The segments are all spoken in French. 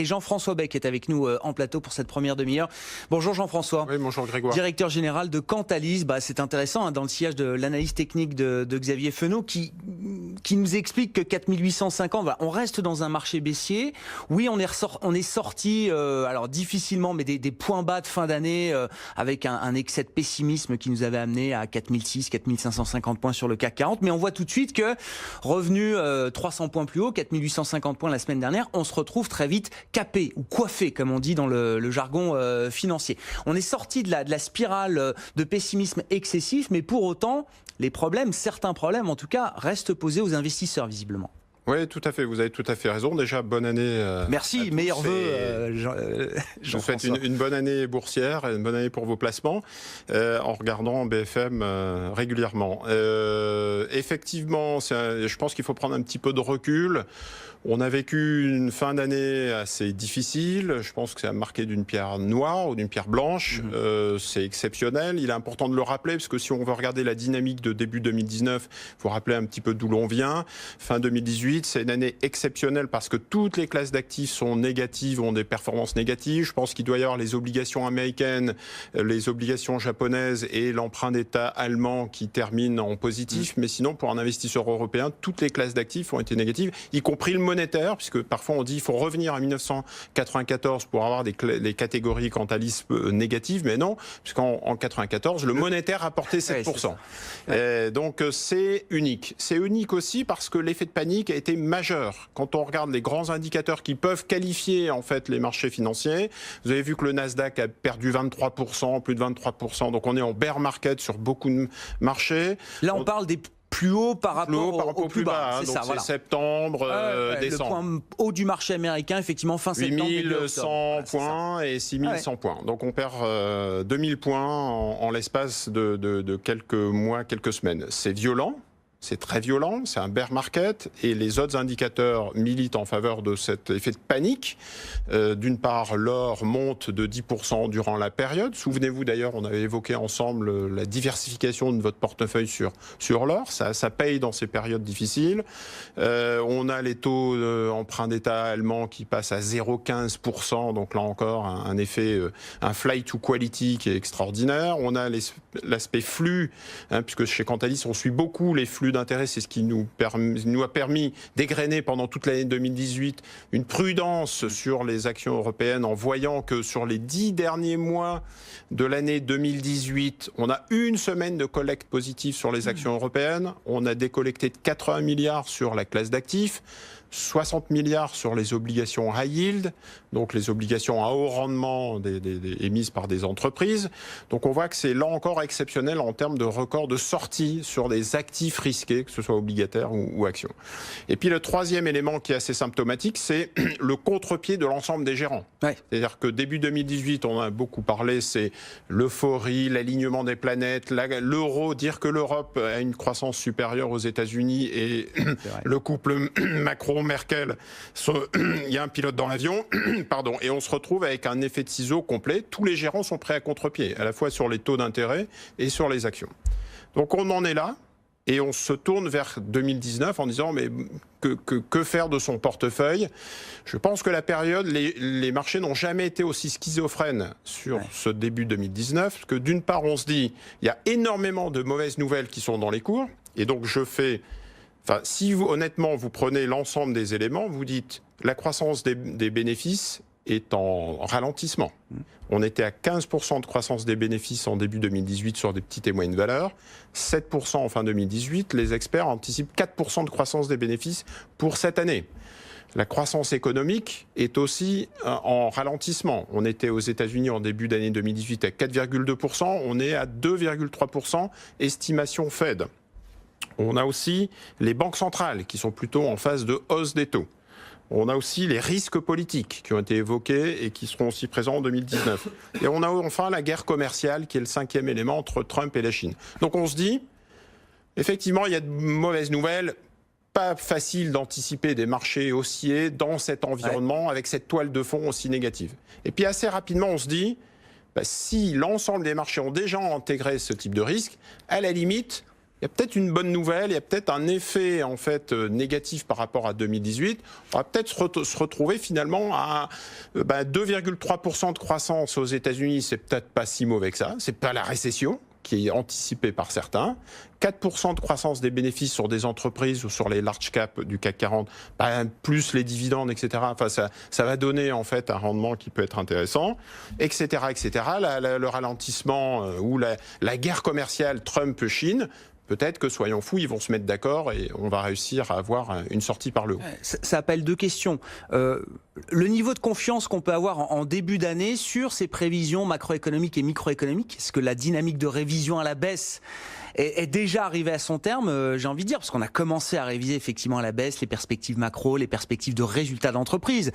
et Jean-François Bec est avec nous en plateau pour cette première demi-heure. Bonjour Jean-François. Oui, bonjour Grégoire. Directeur général de Cantalis. C'est intéressant dans le sillage de l'analyse technique de Xavier Fenot qui nous explique que 4850, on reste dans un marché baissier. Oui, on est sorti, alors difficilement, mais des points bas de fin d'année avec un excès de pessimisme qui nous avait amené à 4600, 4550 points sur le CAC 40. Mais on voit tout de suite que revenu 300 points plus haut, 4850 points la semaine dernière, on se retrouve très vite capé ou coiffé, comme on dit dans le jargon financier. On est sorti de la spirale de pessimisme excessif, mais pour autant, certains problèmes en tout cas, restent posés aux investisseurs visiblement. Oui, tout à fait. Vous avez tout à fait raison. Déjà, bonne année. Merci, meilleurs vœux. Je vous souhaite une bonne année boursière et une bonne année pour vos placements en regardant BFM régulièrement. Effectivement, je pense qu'il faut prendre un petit peu de recul. On a vécu une fin d'année assez difficile. Je pense que ça a marqué d'une pierre noire ou d'une pierre blanche. C'est exceptionnel. Il est important de le rappeler parce que si on veut regarder la dynamique de début 2019, il faut rappeler un petit peu d'où l'on vient. Fin 2018, c'est une année exceptionnelle parce que toutes les classes d'actifs sont négatives, ont des performances négatives. Je pense qu'il doit y avoir les obligations américaines, les obligations japonaises et l'emprunt d'État allemand qui terminent en positif. Mais sinon, pour un investisseur européen, toutes les classes d'actifs ont été négatives, y compris le monétaire, puisque parfois on dit qu'il faut revenir à 1994 pour avoir les catégories Cantalis négatives, mais non, puisqu'en 1994, le monétaire rapportait 7%. Donc c'est unique. C'est unique aussi parce que l'effet de panique a été majeur. Quand on regarde les grands indicateurs qui peuvent qualifier en fait les marchés financiers, vous avez vu que le Nasdaq a perdu 23%, plus de 23%, donc on est en bear market sur beaucoup de marchés. Là on parle des plus haut par rapport au plus bas. C'est ça, voilà. Septembre, décembre. Le point haut du marché américain, effectivement, fin septembre. 8100 points et 6100 points. Donc on perd 2000 points en l'espace de quelques mois, quelques semaines. C'est violent. C'est très violent, c'est un bear market et les autres indicateurs militent en faveur de cet effet de panique. D'une part, l'or monte de 10% durant la période. Souvenez-vous d'ailleurs, on avait évoqué ensemble la diversification de votre portefeuille sur l'or. Ça paye dans ces périodes difficiles. On a les taux d'emprunt d'État allemand qui passent à 0,15%. Donc là encore, un effet, un flight to quality qui est extraordinaire. On a l'aspect flux, puisque chez Cantalis, on suit beaucoup les flux d'intérêt, c'est ce qui nous a permis d'égrener pendant toute l'année 2018 une prudence sur les actions européennes en voyant que sur les 10 derniers mois de l'année 2018, on a une semaine de collecte positive sur les actions européennes, on a décollecté de 80 milliards sur la classe d'actifs, 60 milliards sur les obligations high yield, donc les obligations à haut rendement émises par des entreprises. Donc on voit que c'est là encore exceptionnel en termes de record de sortie sur des actifs risqués, que ce soit obligataires ou actions. Et puis le troisième élément qui est assez symptomatique, c'est le contre-pied de l'ensemble des gérants. Ouais. C'est-à-dire que début 2018, on a beaucoup parlé, c'est l'euphorie, l'alignement des planètes, l'euro, dire que l'Europe a une croissance supérieure aux États-Unis et le couple Macron-Merkel, il y a un pilote dans l'avion, pardon, et on se retrouve avec un effet de ciseau complet. Tous les gérants sont prêts à contre-pied, à la fois sur les taux d'intérêt et sur les actions. Donc on en est là. Et on se tourne vers 2019 en disant mais que faire de son portefeuille? Je pense que la période, les marchés n'ont jamais été aussi schizophrènes sur ce début 2019, parce que d'une part on se dit il y a énormément de mauvaises nouvelles qui sont dans les cours, et donc si honnêtement vous prenez l'ensemble des éléments, vous dites la croissance des bénéfices est en ralentissement. On était à 15% de croissance des bénéfices en début 2018 sur des petites et moyennes valeurs, 7% en fin 2018. Les experts anticipent 4% de croissance des bénéfices pour cette année. La croissance économique est aussi en ralentissement. On était aux États-Unis en début d'année 2018 à 4,2%, on est à 2,3%, estimation Fed. On a aussi les banques centrales qui sont plutôt en phase de hausse des taux. On a aussi les risques politiques qui ont été évoqués et qui seront aussi présents en 2019. Et on a enfin la guerre commerciale qui est le cinquième élément entre Trump et la Chine. Donc on se dit, effectivement, il y a de mauvaises nouvelles. Pas facile d'anticiper des marchés haussiers dans cet environnement avec cette toile de fond aussi négative. Et puis assez rapidement, on se dit, si l'ensemble des marchés ont déjà intégré ce type de risque, à la limite, il y a peut-être une bonne nouvelle, il y a peut-être un effet en fait négatif par rapport à 2018. On va peut-être se retrouver finalement à 2,3% de croissance aux États-Unis, c'est peut-être pas si mauvais que ça. C'est pas la récession qui est anticipée par certains. 4% de croissance des bénéfices sur des entreprises ou sur les large cap du CAC 40, plus les dividendes, etc. Enfin, ça va donner en fait un rendement qui peut être intéressant, etc., etc. Le ralentissement ou la guerre commerciale Trump-Chine. Peut-être que, soyons fous, ils vont se mettre d'accord et on va réussir à avoir une sortie par le haut. Ça appelle deux questions. Le niveau de confiance qu'on peut avoir en début d'année sur ces prévisions macroéconomiques et microéconomiques, est-ce que la dynamique de révision à la baisse est déjà arrivée à son terme, j'ai envie de dire, parce qu'on a commencé à réviser effectivement à la baisse les perspectives macro, les perspectives de résultats d'entreprise.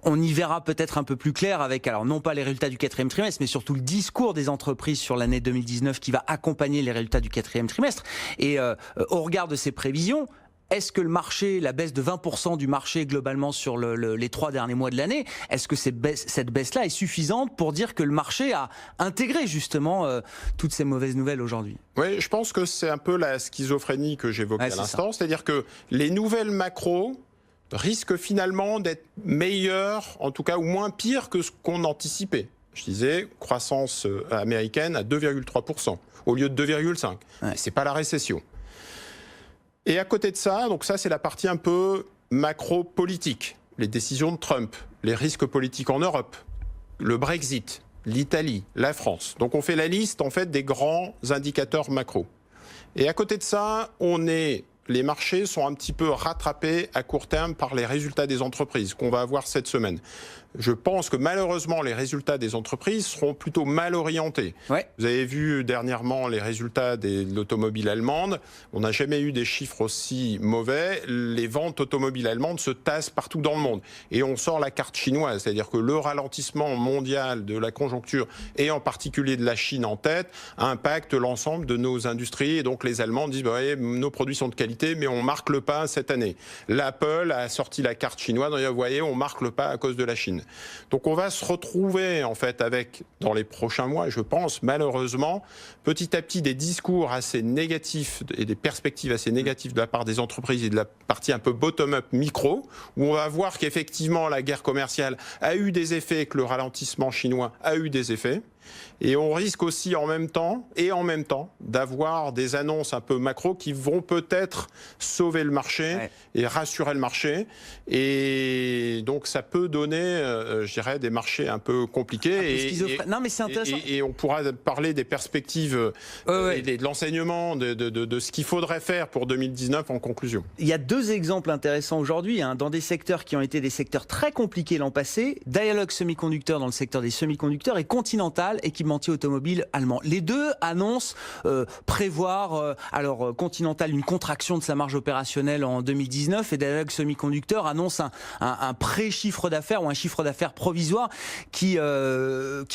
On y verra peut-être un peu plus clair avec, alors non pas les résultats du 4e trimestre, mais surtout le discours des entreprises sur l'année 2019 qui va accompagner les résultats du 4e trimestre. Et au regard de ces prévisions, est-ce que le marché, la baisse de 20% du marché globalement sur les 3 derniers mois de l'année, est-ce que cette baisse-là est suffisante pour dire que le marché a intégré justement toutes ces mauvaises nouvelles aujourd'hui? Oui, je pense que c'est un peu la schizophrénie que j'évoquais à l'instant, c'est-à-dire que les nouvelles macro risquent finalement d'être meilleures, en tout cas, ou moins pires que ce qu'on anticipait. Je disais, croissance américaine à 2,3% au lieu de 2,5%. Ouais. C'est pas la récession. Et à côté de ça, donc ça c'est la partie un peu macro-politique, les décisions de Trump, les risques politiques en Europe, le Brexit, l'Italie, la France. Donc on fait la liste en fait des grands indicateurs macro. Et à côté de ça, les marchés sont un petit peu rattrapés à court terme par les résultats des entreprises qu'on va avoir cette semaine. Je pense que malheureusement, les résultats des entreprises seront plutôt mal orientés. Ouais. Vous avez vu dernièrement les résultats de l'automobile allemande. On n'a jamais eu des chiffres aussi mauvais. Les ventes automobiles allemandes se tassent partout dans le monde. Et on sort la carte chinoise, c'est-à-dire que le ralentissement mondial de la conjoncture, et en particulier de la Chine en tête, impacte l'ensemble de nos industries. Et donc les Allemands disent, nos produits sont de qualité, mais on marque le pas cette année. L'Apple a sorti la carte chinoise. Vous voyez, on marque le pas à cause de la Chine. Donc on va se retrouver en fait avec, dans les prochains mois, je pense, malheureusement, petit à petit des discours assez négatifs et des perspectives assez négatives de la part des entreprises et de la partie un peu bottom-up micro, où on va voir qu'effectivement la guerre commerciale a eu des effets, que le ralentissement chinois a eu des effets. Et on risque aussi en même temps d'avoir des annonces un peu macro qui vont peut-être sauver le marché et rassurer le marché. Et donc ça peut donner, je dirais, des marchés un peu compliqués. Non, mais c'est intéressant. Et on pourra parler des perspectives et de l'enseignement, de ce qu'il faudrait faire pour 2019 en conclusion. Il y a deux exemples intéressants aujourd'hui, dans des secteurs qui ont été des secteurs très compliqués l'an passé. Dialog Semiconductor dans le secteur des semi-conducteurs et Continental, équipementier automobile allemand. Les deux annoncent prévoir, Continental, une contraction de sa marge opérationnelle en 2019 et Dialog Semiconductor annonce un pré-chiffre d'affaires ou un chiffre d'affaires provisoire qui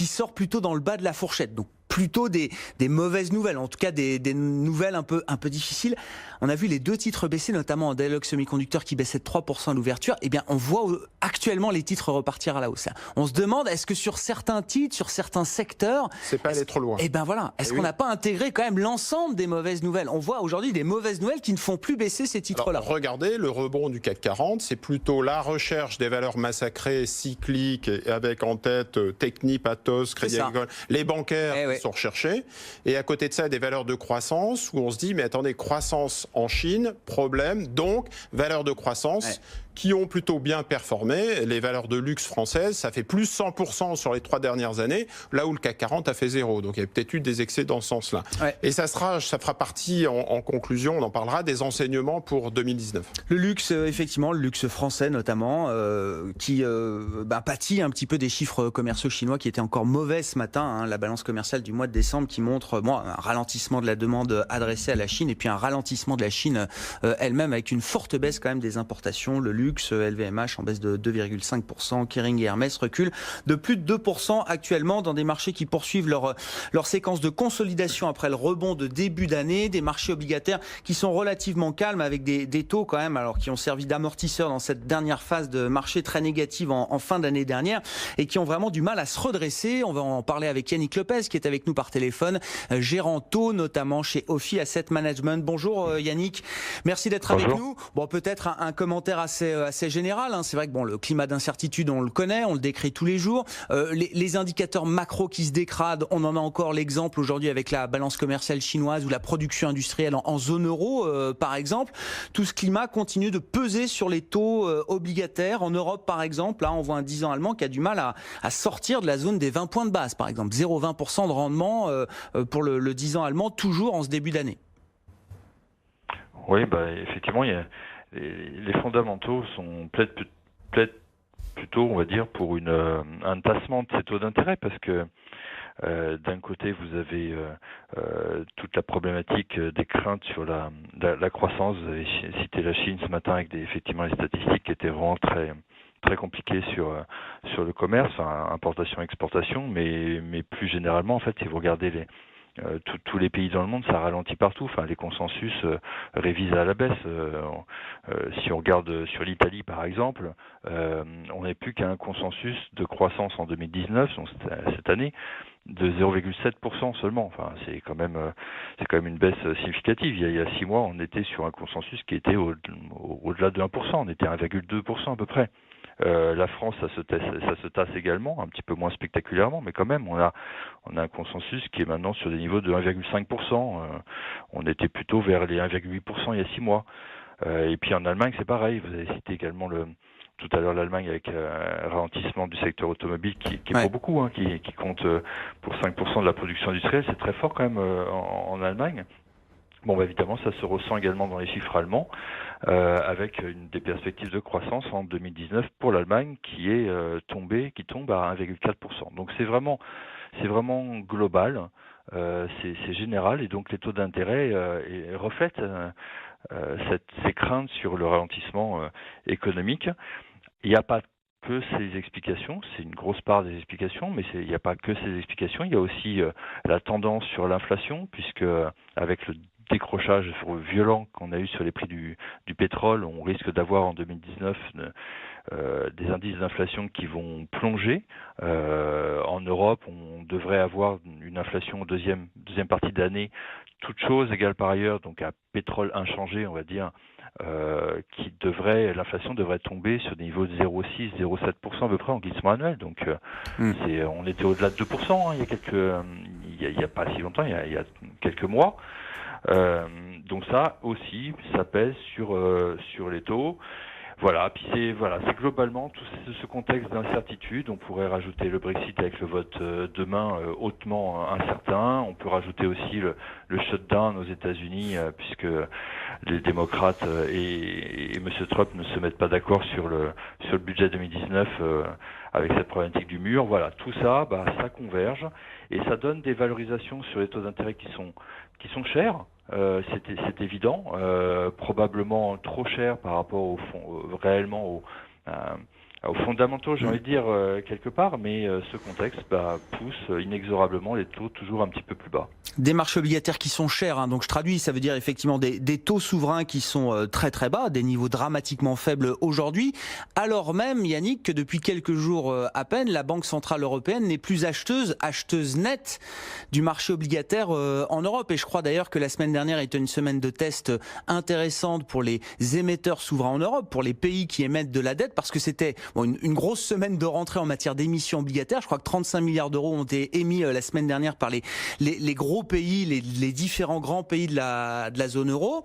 sort plutôt dans le bas de la fourchette. Donc plutôt des mauvaises nouvelles, en tout cas des nouvelles un peu difficiles. On a vu les deux titres baisser, notamment en Dialog Semiconductor qui baissait de 3% à l'ouverture. Eh bien, on voit actuellement les titres repartir à la hausse. On se demande, est-ce que sur certains titres, sur certains secteurs... C'est pas aller trop loin. Eh bien voilà, est-ce qu'on n'a pas intégré quand même l'ensemble des mauvaises nouvelles? On voit aujourd'hui des mauvaises nouvelles qui ne font plus baisser ces titres-là. Alors, regardez, le rebond du CAC 40, c'est plutôt la recherche des valeurs massacrées, cycliques, avec en tête Technip, Atos, Crédit Agricole, les bancaires sont recherchés. Et à côté de ça, des valeurs de croissance où on se dit, mais attendez, croissance en Chine, problème, donc valeurs de croissance qui ont plutôt bien performé. Les valeurs de luxe françaises, ça fait plus 100% sur les 3 dernières années, là où le CAC 40 a fait 0. Donc il y a peut-être eu des excès dans ce sens-là. Et ça fera partie, en conclusion, on en parlera, des enseignements pour 2019. Le luxe, effectivement, le luxe français notamment, qui pâtit un petit peu des chiffres commerciaux chinois qui étaient encore mauvais ce matin. La balance commerciale du mois de décembre qui montre un ralentissement de la demande adressée à la Chine et puis un ralentissement de la Chine elle-même avec une forte baisse quand même des importations. Le luxe luxe, LVMH en baisse de 2,5%, Kering et Hermès reculent de plus de 2% actuellement dans des marchés qui poursuivent leur séquence de consolidation après le rebond de début d'année, des marchés obligataires qui sont relativement calmes avec des taux quand même, alors qui ont servi d'amortisseurs dans cette dernière phase de marché très négative en fin d'année dernière et qui ont vraiment du mal à se redresser. On va en parler avec Yannick Lopez qui est avec nous par téléphone, gérant taux notamment chez Ophi Asset Management. Bonjour Yannick, merci d'être avec nous. Bon, peut-être un commentaire assez général. C'est vrai que le climat d'incertitude, on le connaît, on le décrit tous les jours. Les indicateurs macro qui se dégradent, on en a encore l'exemple aujourd'hui avec la balance commerciale chinoise ou la production industrielle en zone euro, par exemple. Tout ce climat continue de peser sur les taux obligataires. En Europe, par exemple, là, on voit un 10 ans allemand qui a du mal à sortir de la zone des 20 points de base, par exemple. 0,20% de rendement pour le 10 ans allemand, toujours en ce début d'année. Oui, effectivement, les fondamentaux plaident plutôt, on va dire, pour un tassement de ces taux d'intérêt, parce que d'un côté, vous avez toute la problématique des craintes sur la croissance. Vous avez cité la Chine ce matin avec effectivement les statistiques qui étaient vraiment très compliquées sur le commerce, importation-exportation, mais plus généralement, en fait, si vous regardez tous les pays dans le monde, ça ralentit partout. Les consensus révisent à la baisse. Si on regarde sur l'Italie, par exemple, on n'est plus qu'à un consensus de croissance en 2019, donc cette année, de 0,7% seulement. C'est quand même une baisse significative. Il y a 6 mois, on était sur un consensus qui était au-delà de 1%. On était à 1,2% à peu près. La France, ça se tasse également, un petit peu moins spectaculairement, mais quand même, on a un consensus qui est maintenant sur des niveaux de 1,5%. On était plutôt vers les 1,8% il y a 6 mois. Et puis en Allemagne, c'est pareil. Vous avez cité également tout à l'heure l'Allemagne avec un ralentissement du secteur automobile qui est pour beaucoup, qui compte pour 5% de la production industrielle. C'est très fort quand même en Allemagne. Évidemment, ça se ressent également dans les chiffres allemands, avec des perspectives de croissance en 2019 pour l'Allemagne qui tombe à 1,4%. Donc c'est vraiment global, c'est général, et donc les taux d'intérêt reflètent ces craintes sur le ralentissement économique. Il n'y a pas que ces explications, c'est une grosse part des explications, mais il n'y a pas que ces explications, il y a aussi la tendance sur l'inflation, puisque avec le décrochage violent qu'on a eu sur les prix du pétrole, on risque d'avoir en 2019 des indices d'inflation qui vont plonger. En Europe, on devrait avoir une inflation en deuxième partie d'année, toutes choses égales par ailleurs, donc à pétrole inchangé, on va dire, l'inflation devrait tomber sur des niveaux de 0,6-0,7% à peu près en glissement annuel. Donc on était au-delà de 2% il y a pas si longtemps, il y a quelques mois. Donc ça aussi, ça pèse sur les taux. Puis c'est globalement tout ce contexte d'incertitude. On pourrait rajouter le Brexit avec le vote demain hautement incertain. On peut rajouter aussi le shutdown aux États-Unis, puisque les démocrates et M. Trump ne se mettent pas d'accord sur le budget 2019 avec cette problématique du mur. Tout ça, ça converge et ça donne des valorisations sur les taux d'intérêt qui sont chers. C'est évident, probablement trop cher par rapport réellement aux fondamentaux, j'ai envie de dire quelque part, mais ce contexte pousse inexorablement les taux toujours un petit peu plus bas. Des marchés obligataires qui sont chers, donc je traduis, ça veut dire effectivement des taux souverains qui sont très très bas, des niveaux dramatiquement faibles aujourd'hui, alors même, Yannick, que depuis quelques jours à peine, la Banque Centrale Européenne n'est plus acheteuse nette du marché obligataire en Europe. Et je crois d'ailleurs que la semaine dernière était une semaine de test intéressante pour les émetteurs souverains en Europe, pour les pays qui émettent de la dette, parce que c'était une grosse semaine de rentrée en matière d'émissions obligataires. Je crois que 35 milliards d'euros ont été émis la semaine dernière par les gros pays, les différents grands pays de la zone euro,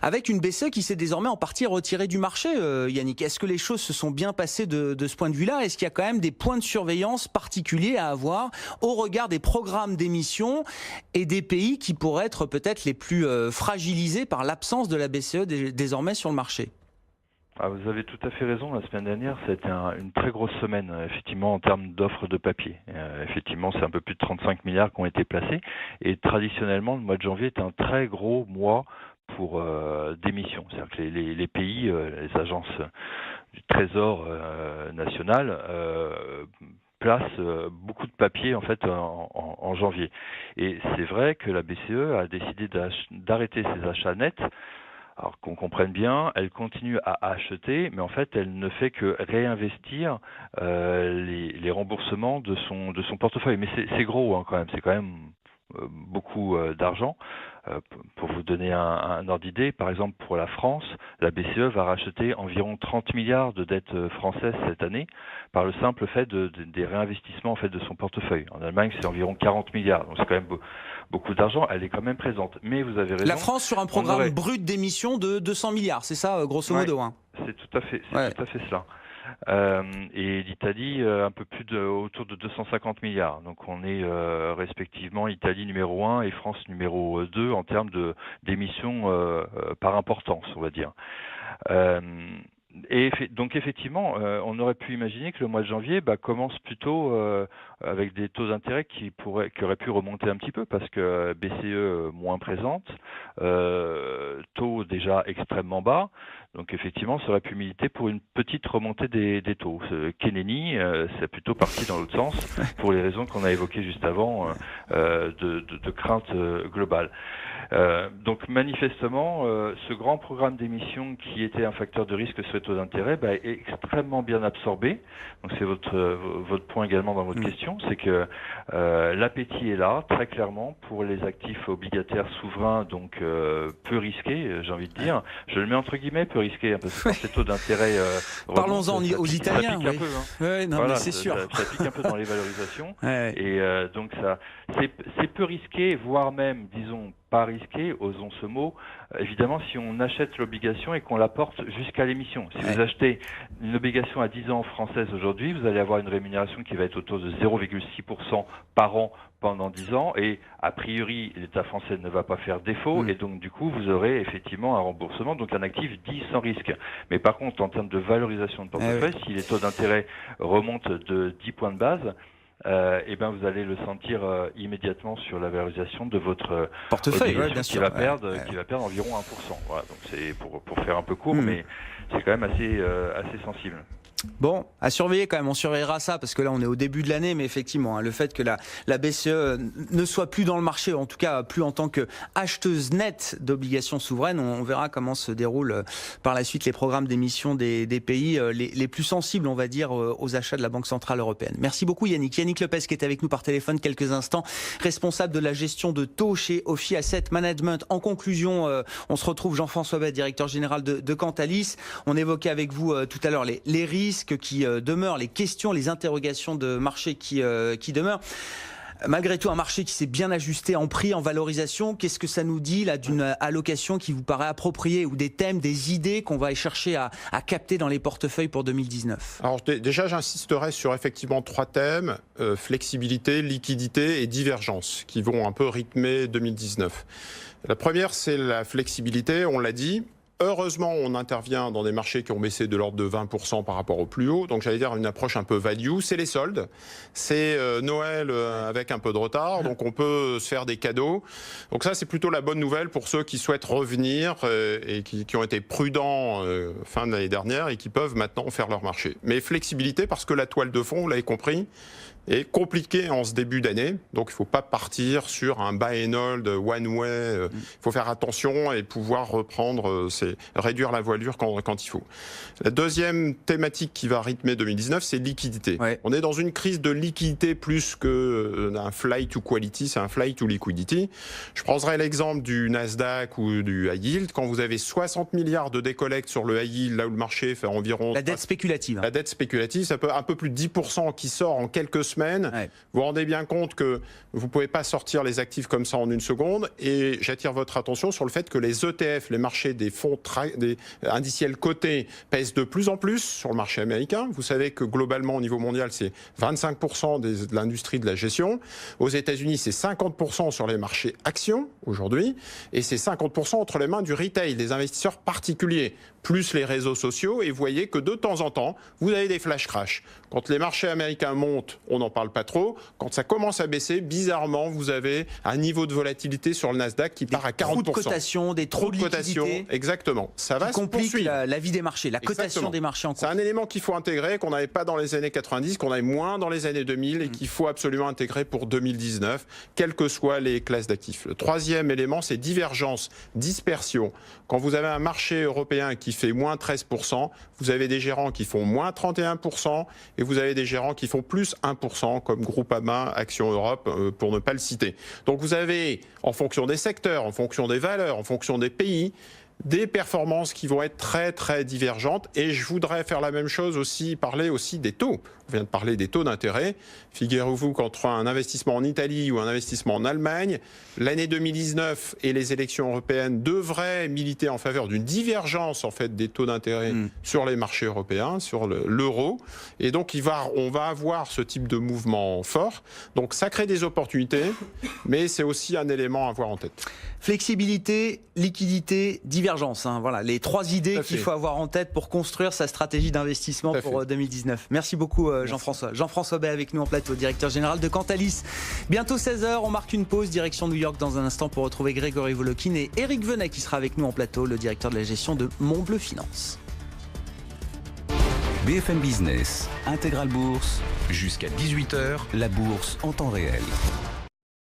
avec une BCE qui s'est désormais en partie retirée du marché. Yannick, est-ce que les choses se sont bien passées de ce point de vue-là? Est-ce qu'il y a quand même des points de surveillance particuliers à avoir au regard des programmes d'émission et des pays qui pourraient être peut-être les plus fragilisés par l'absence de la BCE désormais sur le marché? Vous avez tout à fait raison. La semaine dernière, ça a été une très grosse semaine, effectivement, en termes d'offres de papier. Effectivement, c'est un peu plus de 35 milliards qui ont été placés. Et traditionnellement, le mois de janvier est un très gros mois pour d'émissions. C'est-à-dire que les pays, les agences Trésor national place beaucoup de papier en fait en janvier. Et c'est vrai que la BCE a décidé d'arrêter ses achats nets. Alors qu'on comprenne bien, elle continue à acheter, mais en fait, elle ne fait que réinvestir les remboursements de son portefeuille. Mais c'est gros quand même, c'est quand même beaucoup d'argent. Pour vous donner un ordre d'idée, par exemple pour la France, la BCE va racheter environ 30 milliards de dettes françaises cette année par le simple fait des réinvestissements en fait de son portefeuille. En Allemagne, c'est environ 40 milliards, donc c'est quand même beaucoup d'argent. Elle est quand même présente. Mais vous avez raison. La France sur un programme brut d'émission de 200 milliards, c'est ça, grosso modo. Ouais, c'est tout à fait cela. Et l'Italie un peu plus autour de 250 milliards. Donc on est respectivement Italie numéro 1 et France numéro 2 en termes d'émissions par importance, on va dire. Et donc effectivement, on aurait pu imaginer que le mois de janvier commence plutôt avec des taux d'intérêt qui auraient pu remonter un petit peu parce que BCE moins présente, taux déjà extrêmement bas. Donc effectivement, ça aurait pu militer pour une petite remontée des taux. Keneni, c'est plutôt parti dans l'autre sens pour les raisons qu'on a évoquées juste avant de crainte globale. Donc manifestement, ce grand programme d'émission qui était un facteur de risque sur les taux d'intérêt est extrêmement bien absorbé. Donc c'est votre point également dans votre question, c'est que l'appétit est là, très clairement, pour les actifs obligataires souverains, donc peu risqués, j'ai envie de dire. Je le mets entre guillemets, peu risqués, parce que quand ces taux d'intérêt parlons-en aux Italiens. Ça pique un peu, voilà, c'est sûr. Ça pique un peu dans les valorisations. Et donc ça, c'est peu risqué, voire même, disons, pas risqué, osons ce mot, évidemment si on achète l'obligation et qu'on la porte jusqu'à l'émission. Si vous achetez une obligation à 10 ans française aujourd'hui, vous allez avoir une rémunération qui va être autour de 0,6% par an pendant 10 ans et a priori l'État français ne va pas faire défaut et donc du coup vous aurez effectivement un remboursement, donc un actif dit sans risque. Mais par contre en termes de valorisation de portefeuille, si les taux d'intérêt remontent de 10 points de base, vous allez le sentir immédiatement sur la valorisation de votre portefeuille, bien sûr, qui va perdre environ 1%. Voilà, donc c'est pour faire un peu court, mais c'est quand même assez sensible. Bon, à surveiller quand même, on surveillera ça parce que là on est au début de l'année, mais effectivement le fait que la BCE ne soit plus dans le marché, en tout cas plus en tant que acheteuse nette d'obligations souveraines, on verra comment se déroulent par la suite les programmes d'émission des pays les plus sensibles, on va dire, aux achats de la Banque Centrale Européenne. Merci beaucoup Yannick. Yannick Lepez qui est avec nous par téléphone quelques instants, responsable de la gestion de taux chez Ophi Asset Management. En conclusion, on se retrouve Jean-François Bête, directeur général de Cantalis. On évoquait avec vous tout à l'heure les risques qui demeurent, les questions, les interrogations de marché qui demeurent. Malgré tout, un marché qui s'est bien ajusté en prix, en valorisation. Qu'est-ce que ça nous dit là d'une allocation qui vous paraît appropriée ou des thèmes, des idées qu'on va chercher à capter dans les portefeuilles pour 2019 ? Alors déjà, j'insisterai sur effectivement 3 thèmes, flexibilité, liquidité et divergence, qui vont un peu rythmer 2019. La première, c'est la flexibilité, on l'a dit. Heureusement, on intervient dans des marchés qui ont baissé de l'ordre de 20% par rapport au plus haut. Donc, j'allais dire une approche un peu value. C'est les soldes. C'est Noël avec un peu de retard. Donc, on peut se faire des cadeaux. Donc, ça, c'est plutôt la bonne nouvelle pour ceux qui souhaitent revenir et qui ont été prudents fin de l'année dernière et qui peuvent maintenant faire leur marché. Mais flexibilité parce que la toile de fond, vous l'avez compris, est compliqué en ce début d'année, donc il ne faut pas partir sur un buy and hold one way. Il faut faire attention et pouvoir reprendre, réduire la voilure quand il faut. La deuxième thématique qui va rythmer 2019, c'est liquidité. Ouais. On est dans une crise de liquidité plus qu'un flight to quality, c'est un flight to liquidity. Je prendrai l'exemple du Nasdaq ou du high yield. Quand vous avez 60 milliards de décollecte sur le high yield, là où le marché fait environ... La dette spéculative. La dette spéculative, ça peut un peu plus de 10% qui sort en quelques semaines. Ouais. Vous vous rendez bien compte que vous ne pouvez pas sortir les actifs comme ça en une seconde. Et j'attire votre attention sur le fait que les ETF, les marchés des fonds des indiciels cotés, pèsent de plus en plus sur le marché américain. Vous savez que globalement, au niveau mondial, c'est 25% de l'industrie de la gestion. Aux États-Unis, c'est 50% sur les marchés actions aujourd'hui. Et c'est 50% entre les mains du retail, des investisseurs particuliers, plus les réseaux sociaux. Et vous voyez que de temps en temps, vous avez des flash crash. Quand les marchés américains montent, on n'en parle pas trop. Quand ça commence à baisser, bizarrement, vous avez un niveau de volatilité sur le Nasdaq qui part à 40%. Trop de cotations, des trop de cotations, exactement. Ça va se complique poursuivre. la vie des marchés, la cotation des marchés en cours. C'est un élément qu'il faut intégrer, qu'on n'avait pas dans les années 90, qu'on avait moins dans les années 2000 et qu'il faut absolument intégrer pour 2019, quelles que soient les classes d'actifs. Le troisième élément, c'est divergence, dispersion. Quand vous avez un marché européen qui fait moins 13%, vous avez des gérants qui font moins 31% et vous avez des gérants qui font plus 1%, comme Groupama, Action Europe, pour ne pas le citer. Donc vous avez, en fonction des secteurs, en fonction des valeurs, en fonction des pays, des performances qui vont être très très divergentes. Et je voudrais faire la même chose aussi, parler aussi des taux. On vient de parler des taux d'intérêt. Figurez-vous qu'entre un investissement en Italie ou un investissement en Allemagne, l'année 2019 et les élections européennes devraient militer en faveur d'une divergence en fait des taux d'intérêt sur les marchés européens, sur l'euro. Et donc on va avoir ce type de mouvement fort. Donc ça crée des opportunités, mais c'est aussi un élément à avoir en tête. Flexibilité, liquidité, divergence. Voilà les trois idées qu'il faut avoir en tête pour construire sa stratégie d'investissement pour 2019. Merci beaucoup Jean-François. Jean-François Bay avec nous en plateau, directeur général de Cantalis. Bientôt 16h, on marque une pause, direction New York dans un instant pour retrouver Grégory Volokin et Éric Venet qui sera avec nous en plateau, le directeur de la gestion de Montbleu Finance. BFM Business, Intégral Bourse, jusqu'à 18h, la bourse en temps réel.